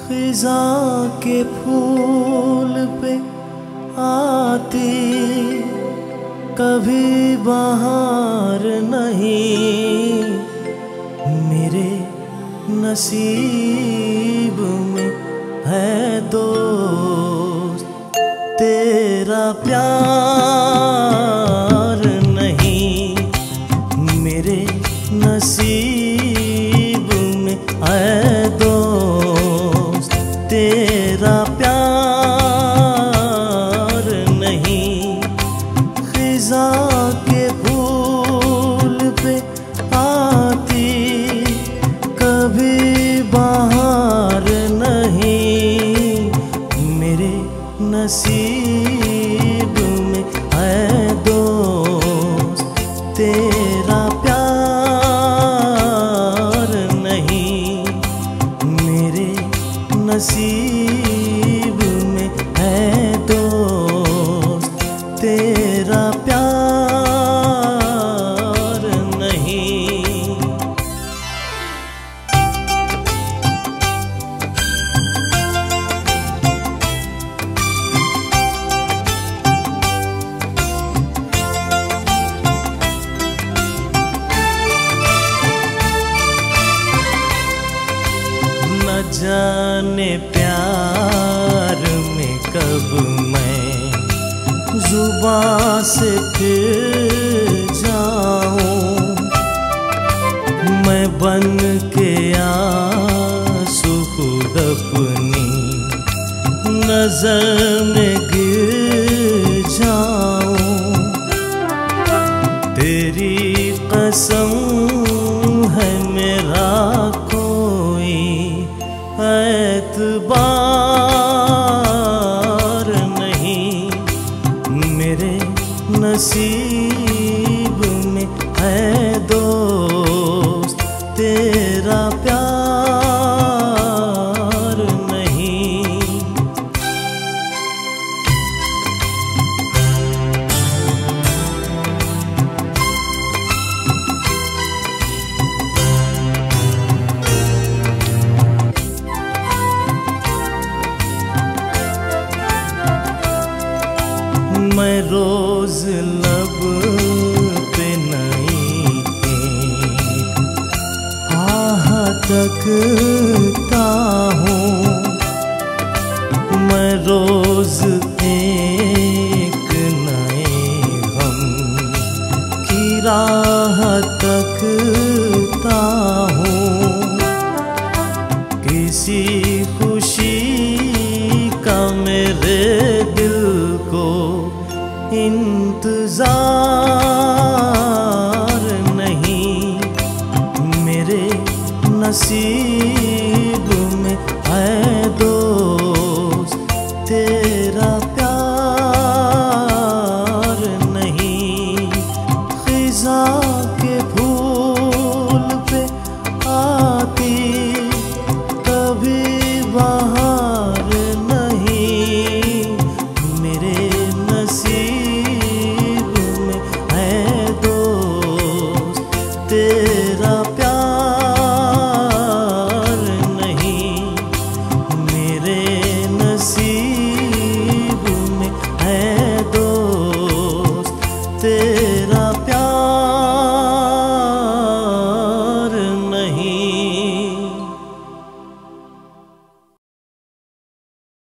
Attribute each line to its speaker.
Speaker 1: खिज़ां के फूल पे आती कभी बहार नहीं, मेरे नसीब में है दोस्त तेरा प्यार नहीं, मेरे नसीब में है दोस्त तेरा प्यार नहीं। खिज़ां के फूल पे आती कभी बहार नहीं, मेरे नसीब में है दोस्त तेरा प्यार नहीं, मेरे नसीब में है दोस्त तेरा प्यार नहीं। न जाने प्यार में कब मैं जुबां से फिर जाऊं, मैं बन के आंसू खुद अपनी नजर में गिर जाऊं। तेरी कसम है मेरा कोई एतबार नहीं, मेरे नसीब में है दोस्त तेरा प्यार नहीं। मैं रोज लब पे नई आह तकता हूँ, मैं रोज एक नए गम की राह तकता हूँ। किसी खुशी का मेरे दिल को इंतजार नहीं, मेरे नसीब में है